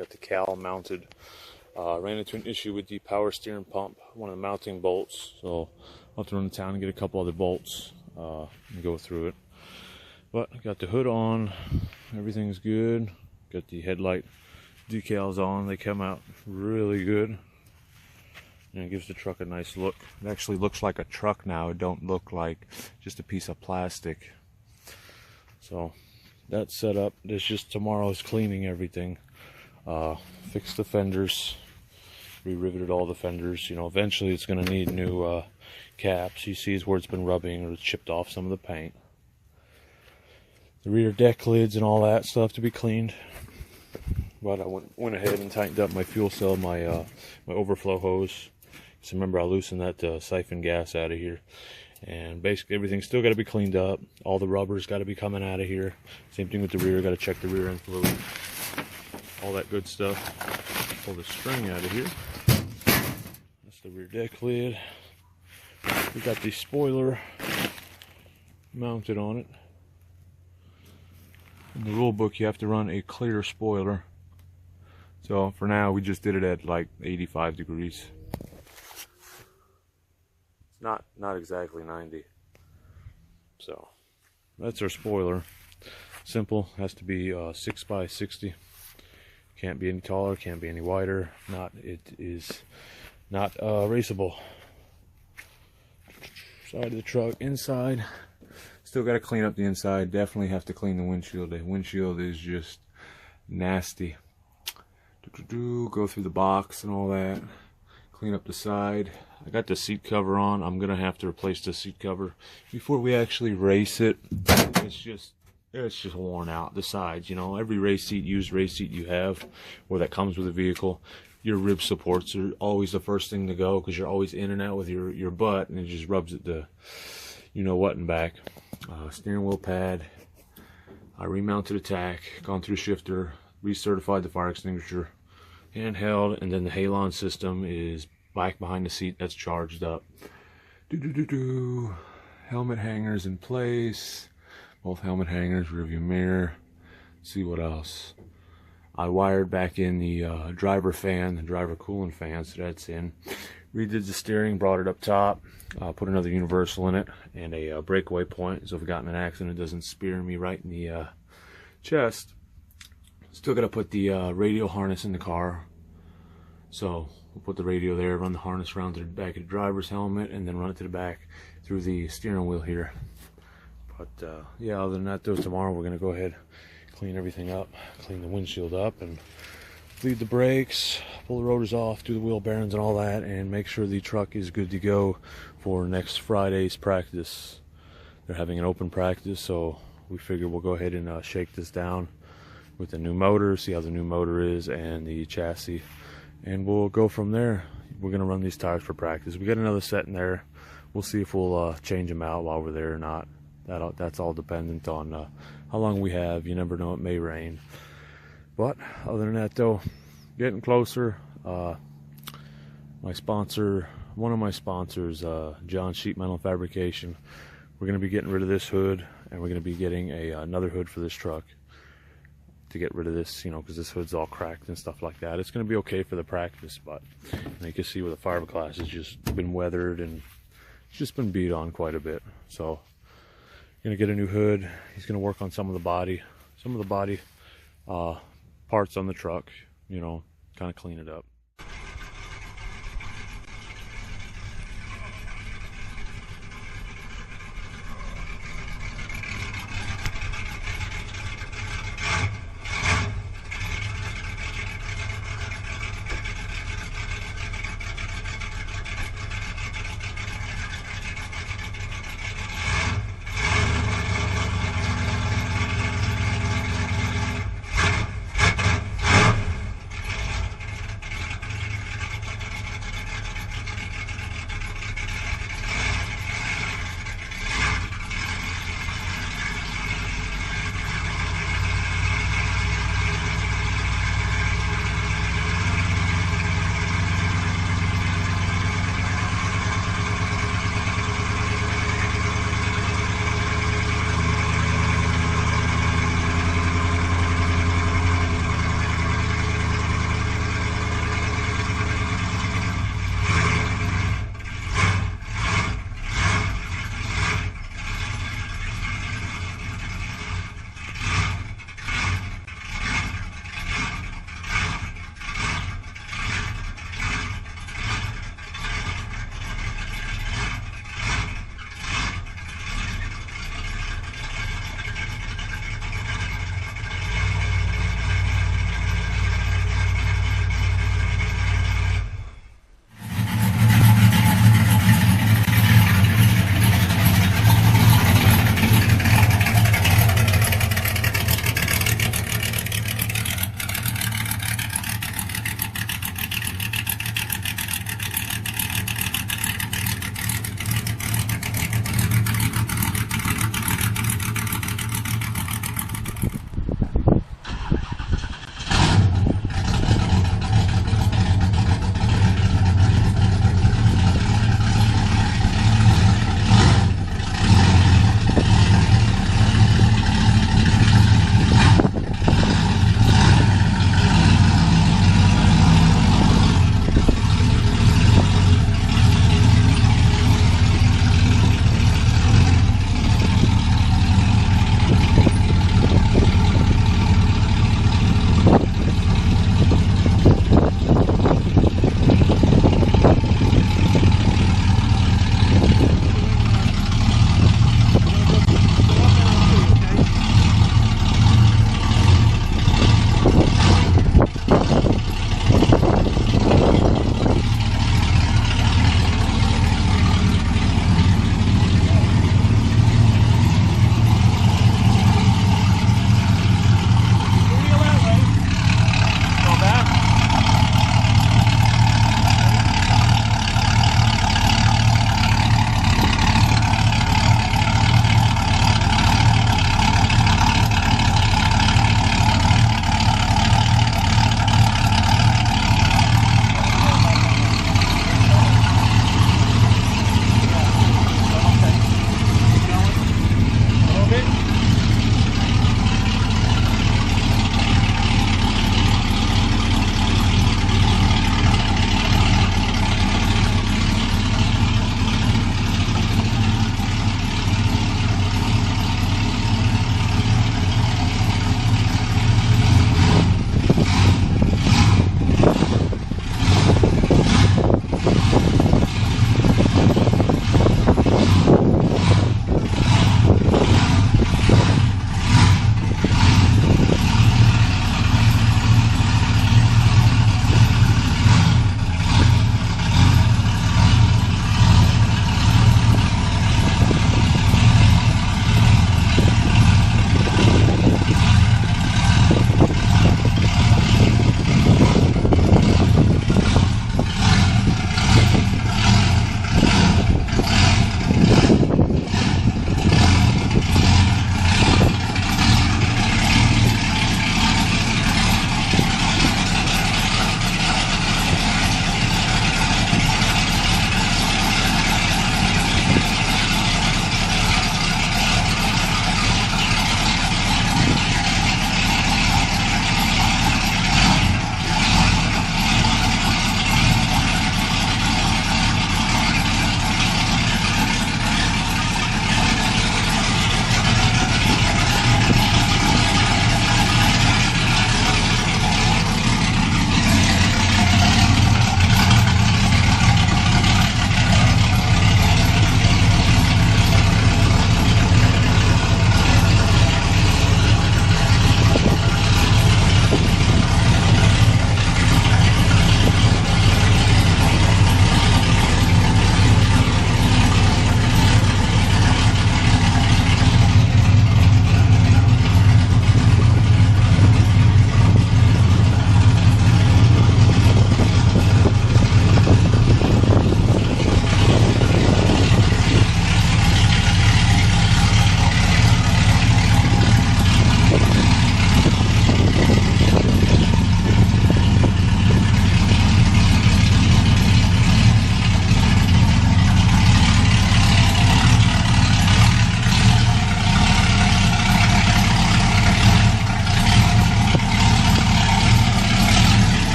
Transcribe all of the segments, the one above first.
got the cowl mounted. Ran into an issue with the power steering pump, one of the mounting bolts, so I'll have to run to town and get a couple other bolts and go through it. But I got the hood on, everything's good. Got the headlight decals on, they come out really good. And it gives the truck a nice look. It actually looks like a truck now, it don't look like just a piece of plastic. So that's set up. This just tomorrow's cleaning everything. Fixed the fenders, re-riveted all the fenders. You know, eventually it's going to need new caps. You see where it's been rubbing or chipped off some of the paint. The rear deck lids and all that stuff to be cleaned. But I went ahead and tightened up my fuel cell, my overflow hose. So remember, I loosened that to siphon gas out of here. And basically everything's still got to be cleaned up. All the rubber's got to be coming out of here. Same thing with the rear. Got to check the rear end fluid. All that good stuff. Pull the string out of here. That's the rear deck lid. We got the spoiler mounted on it. In the rule book, you have to run a clear spoiler. So for now, we just did it at like 85 degrees. It's not exactly 90. So that's our spoiler. Simple. Has to be 6 by 60. Can't be any taller, can't be any wider. It is not raceable. Side of the truck, inside. Still got to clean up the inside. Definitely have to clean the windshield. The windshield is just nasty. Go through the box and all that. Clean up the side. I got the seat cover on. I'm gonna have to replace the seat cover before we actually race it. It's just worn out. The sides, you know, every used race seat you have, or that comes with a vehicle, your rib supports are always the first thing to go because you're always in and out with your butt, and it just rubs at the, you know what, and back. Steering wheel pad. I remounted a tack, gone through shifter, recertified the fire extinguisher, handheld, and then the halon system is back behind the seat. That's charged up. Helmet hangers in place. Both helmet hangers, rear view mirror. Let's see what else. I wired back in the driver fan, the driver coolant fan, so that's in. Redid the steering, brought it up top, put another universal in it, and a breakaway point, so if I got in an accident, it doesn't spear me right in the chest. Still got to put the radio harness in the car, so we'll put the radio there, run the harness around to the back of the driver's helmet, and then run it to the back through the steering wheel here. But yeah, other than that though, tomorrow we're going to go ahead, clean everything up, clean the windshield up, and bleed the brakes, pull the rotors off, do the wheel bearings and all that, and make sure the truck is good to go for next Friday's practice. They're having an open practice, so we figure we'll go ahead and shake this down with the new motor, see how the new motor is and the chassis, and we'll go from there. We're going to run these tires for practice. We got another set in there. We'll see if we'll change them out while we're there or not. That's all dependent on how long we have. You never know, it may rain. But other than that though, getting closer. My sponsor, one of my sponsors, John Sheet Metal Fabrication, we're going to be getting rid of this hood, and we're going to be getting another hood for this truck to get rid of this, you know, because this hood's all cracked and stuff like that. It's going to be okay for the practice, but you can see where the fiberglass has just been weathered and it's just been beat on quite a bit. So going to get a new hood. He's going to work on some of the body parts on the truck, you know, kind of clean it up.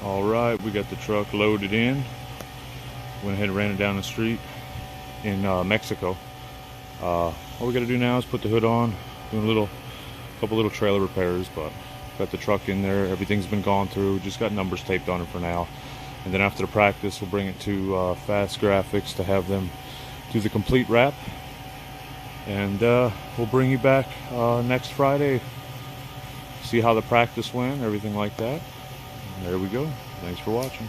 All right, we got the truck loaded in. Went ahead and ran it down the street in Mexico. All we got to do now is put the hood on, doing a couple little trailer repairs, but got the truck in there. Everything's been gone through. Just got numbers taped on it for now. And then after the practice, we'll bring it to Fast Graphics to have them do the complete wrap. And we'll bring you back next Friday. See how the practice went, everything like that. And there we go. Thanks for watching.